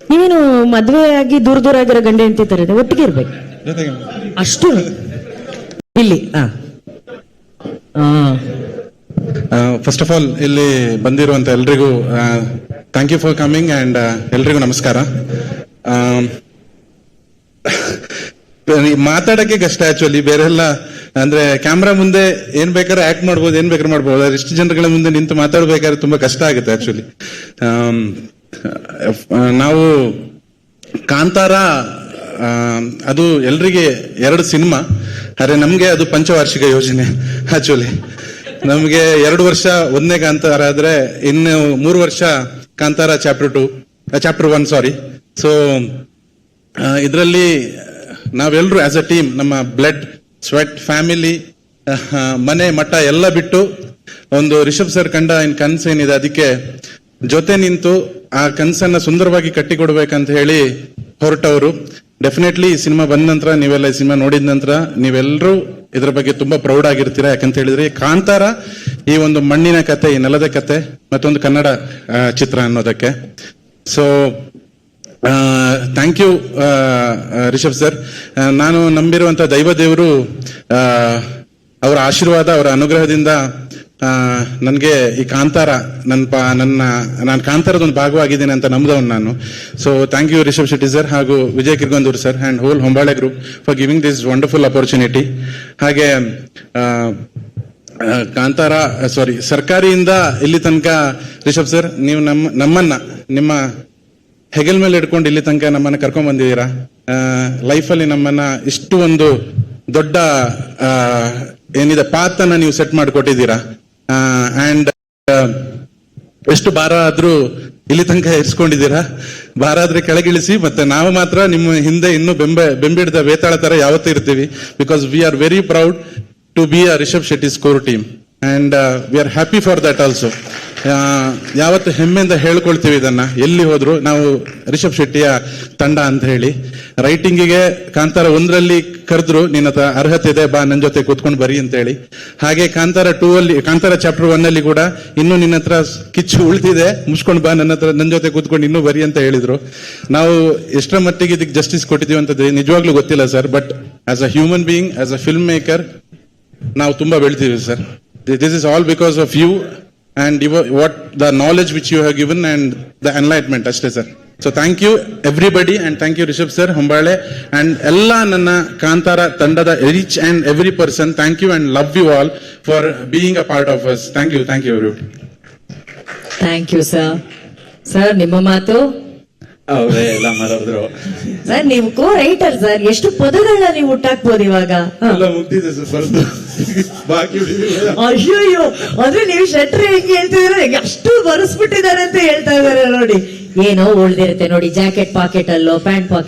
ನೀವೇನು ಮದ್ವೆ ಆಗಿ ದೂರ ದೂರ ಆಗಿರೋ ಗಂಡ ಹೆಂಡತಿ ತರ ಇದೆ, ಒಟ್ಟಿಗೆ ಇರ್ಬೇಕು ಅಷ್ಟು ಇಲ್ಲಿ. ಫಸ್ಟ್ ಆಫ್ ಆಲ್ ಇಲ್ಲಿ ಬಂದಿರುವಂತ ಎಲ್ರಿಗೂ thank you for coming and ಎಲ್ರಿಗೂ ನಮಸ್ಕಾರ. ಮಾತಾಡಕ್ಕೆ ಕಷ್ಟ ಆಕ್ಚುಲಿ, ಬೇರೆಲ್ಲ ಅಂದ್ರೆ ಕ್ಯಾಮ್ರಾ ಮುಂದೆ ಏನ್ ಬೇಕಾದ್ರೆ ಆಕ್ಟ್ ಮಾಡ್ಬೋದು, ಏನ್ ಬೇಕಾದ್ರೆ ಮಾಡ್ಬೋದು. ಇಷ್ಟು ಜನಗಳ ಮುಂದೆ ನಿಂತು ಮಾತಾಡ್ಬೇಕಾದ್ರೆ ತುಂಬಾ ಕಷ್ಟ ಆಗುತ್ತೆ ಆಕ್ಚುಲಿ. ನಾವು ಕಾಂತಾರ ಅದು ಎಲ್ರಿಗೆ 2 ಸಿನಿಮಾ, ಆದ್ರೆ ನಮ್ಗೆ ಅದು ಪಂಚವಾರ್ಷಿಕ ಯೋಜನೆ ಆಕ್ಚುಲಿ. ನಮ್ಗೆ 2 ವರ್ಷ ಒಂದನೇ ಕಾಂತಾರ ಆದ್ರೆ ಇನ್ನು 3 ವರ್ಷ ಕಾಂತಾರ ಚಾಪ್ಟರ್ 1 ಸಾರಿ. ಸೊ ಇದರಲ್ಲಿ ನಾವೆಲ್ಲರೂ ಆಸ್ ಅ ಟೀಮ್ ನಮ್ಮ ಬ್ಲಡ್ ಸ್ವೆಟ್ ಫ್ಯಾಮಿಲಿ ಮನೆ ಮಠ ಎಲ್ಲ ಬಿಟ್ಟು ಒಂದು ರಿಷಬ್ ಸರ್ ಕಂಡ ಕನಸೇನಿದೆ ಅದಕ್ಕೆ ಜೊತೆ ನಿಂತು ಆ ಕನಸನ್ನ ಸುಂದರವಾಗಿ ಕಟ್ಟಿಕೊಡ್ಬೇಕಂತ ಹೇಳಿ ಹೊರಟವರು. ಡೆಫಿನೆಟ್ಲಿ ಈ ಸಿನಿಮಾ ಬಂದ ನಂತರ, ನೀವೆಲ್ಲ ಈ ಸಿನಿಮಾ ನೋಡಿದ ನಂತರ ನೀವೆಲ್ಲರೂ ಇದ್ರ ಬಗ್ಗೆ ತುಂಬಾ ಪ್ರೌಡ್ ಆಗಿರ್ತೀರಾ. ಯಾಕಂತ ಹೇಳಿದ್ರೆ ಕಾಂತಾರ ಈ ಒಂದು ಮಣ್ಣಿನ ಕತೆ, ಈ ನೆಲದ ಕತೆ ಮತ್ತೊಂದು ಕನ್ನಡ ಚಿತ್ರ ಅನ್ನೋದಕ್ಕೆ. So thank you Rishab sir. ನಾನು ನಂಬಿರುವಂತ ದೈವ ದೇವರು ಅವರ ಆಶೀರ್ವಾದ, ಅವರ ಅನುಗ್ರಹದಿಂದ ನನಗೆ ಈ ಕಾಂತಾರ ನಾನು ಕಾಂತಾರದ ಒಂದು ಭಾಗವಾಗಿದ್ದೇನೆ ಅಂತ ನಂಬಿದವನು ನಾನು. So thank you Rishab Shetty sir ಹಾಗೂ Vijay Kiragandur sir and whole Hombale group for giving this wonderful opportunity. ಹಾಗೆ ಕಾಂತಾರ ಸರ್ಕಾರಿಯಿಂದ ಇಲ್ಲಿ ತನಕ ರಿಷಬ್ ಸರ್ ನೀವು ನಮ್ಮನ್ನ ನಿಮ್ಮ ಹೆಗಲ್ ಮೇಲೆ ಇಟ್ಕೊಂಡು ಇಲ್ಲಿ ತನಕ ನಮ್ಮನ್ನ ಕರ್ಕೊಂಡ್ ಬಂದಿದ್ದೀರಾ. ಲೈಫಲ್ಲಿ ನಮ್ಮನ್ನ ಇಷ್ಟು ಒಂದು ದೊಡ್ಡ ಏನಿದೆ ಪಾತನ್ನ ನೀವು ಸೆಟ್ ಮಾಡಿಕೊಟ್ಟಿದ್ದೀರಾ. ಅಂಡ್ ಎಷ್ಟು ಭಾರ ಆದ್ರೂ ಇಲ್ಲಿ ತನಕ ಇರಿಸ್ಕೊಂಡಿದ್ದೀರಾ. ಭಾರ ಆದ್ರೆ ಕೆಳಗಿಳಿಸಿ, ಮತ್ತೆ ನಾವು ಮಾತ್ರ ನಿಮ್ಮ ಹಿಂದೆ ಇನ್ನೂ ಬೆಂಬಿಡಿದ ವೇತಾಳ ತರ ಯಾವತ್ತೂ ಇರ್ತೀವಿ. Because we are very proud to be a Rishab Shetty score team and we are happy for that also. ಯಾವತ್ತು ಹೆಮ್ಮೆಯಿಂದ ಹೇಳ್ಕೊಳ್ತೀವಿ ಇದನ್ನ, ಎಲ್ಲಿ ಹೋದ್ರು ನಾವು ರಿಷಬ್ ಶೆಟ್ಟಿಯ ತಂಡ ಅಂತ ಹೇಳಿ. ರೈಟಿಂಗಿಗೆ ಕಾಂತಾರ 1ರಲ್ಲಿ ಕರೆದ್ರು, ನಿನ್ನ ಹತ್ರ ಅರ್ಹತೆ ಇದೆ, ಬಾ ನನ್ನ ಜೊತೆ ಕೂತ್ಕೊಂಡು ಬರಿ ಅಂತ ಹೇಳಿ. ಹಾಗೆ ಕಾಂತಾರ 2ಅಲ್ಲಿ, ಕಾಂತಾರ ಚಾಪ್ಟರ್ 1ಅಲ್ಲಿ ಕೂಡ ಇನ್ನು ನಿನ್ನ ಹತ್ರ ಕಿಚ್ಚು ಉಳಿದಿದೆ, ಮುಚ್ಕೊಂಡು ಬಾ ನನ್ನ ಜೊತೆ ಕೂತ್ಕೊಂಡು ಇನ್ನೂ ಬರಿ ಅಂತ ಹೇಳಿದ್ರು. ನಾವು ಎಷ್ಟರ ಮಟ್ಟಿಗೆ ಇದಕ್ಕೆ ಜಸ್ಟಿಸ್ ಕೊಟ್ಟಿದೀವಿ ಅಂತ ನಿಜವಾಗ್ಲೂ ಗೊತ್ತಿಲ್ಲ sir. But as a human being, as a film maker ನಾವು ತುಂಬಾ ಬೆಳ್ತೀವಿ sir. This is all because of you and what the knowledge which you have given and the enlightenment ashte sir. So thank you everybody and thank you Rishabh sir, Hombale and ella nanna Kantara tandada each and every person. Thank you and love you all for being a part of us. Thank you everybody. Thank you sir. Sir ನಿಮ್ಮ ಮಾತು ಅವರೇ ಎಲ್ಲ ಮಾಡಿದ್ರು sir. ನೀವು ಕೋ writer sir, ಎಷ್ಟು ಪದಗಳನ್ನ ನೀವು ಹುಟ್ಟಾಕ್ಬೋದು ಇವಾಗ. ಎಲ್ಲ ಮುಗ್ದಿದೆ ಸರ್, ಬಾಕಿ ಅಯ್ಯೋ, ಅಂದ್ರೆ ನೀವು ಶೆಟ್ರಿ ಹೆಂಗೆ ಹೇಳ್ತಿದ್ರೆ ಅಷ್ಟು ಬರೆಸ್ಬಿಟ್ಟಿದ್ದಾರೆ ಅಂತ ಹೇಳ್ತಾ ಇದಾರೆ ನೋಡಿ. ಏನೋ ಉಳ್ದಿರುತ್ತೆ ನೋಡಿ, ಜಾಕೆಟ್ ಪಾಕೆಟ್ ಅಲ್ಲೋ ಪ್ಯಾಂಟ್ ಪಾಕೆಟ್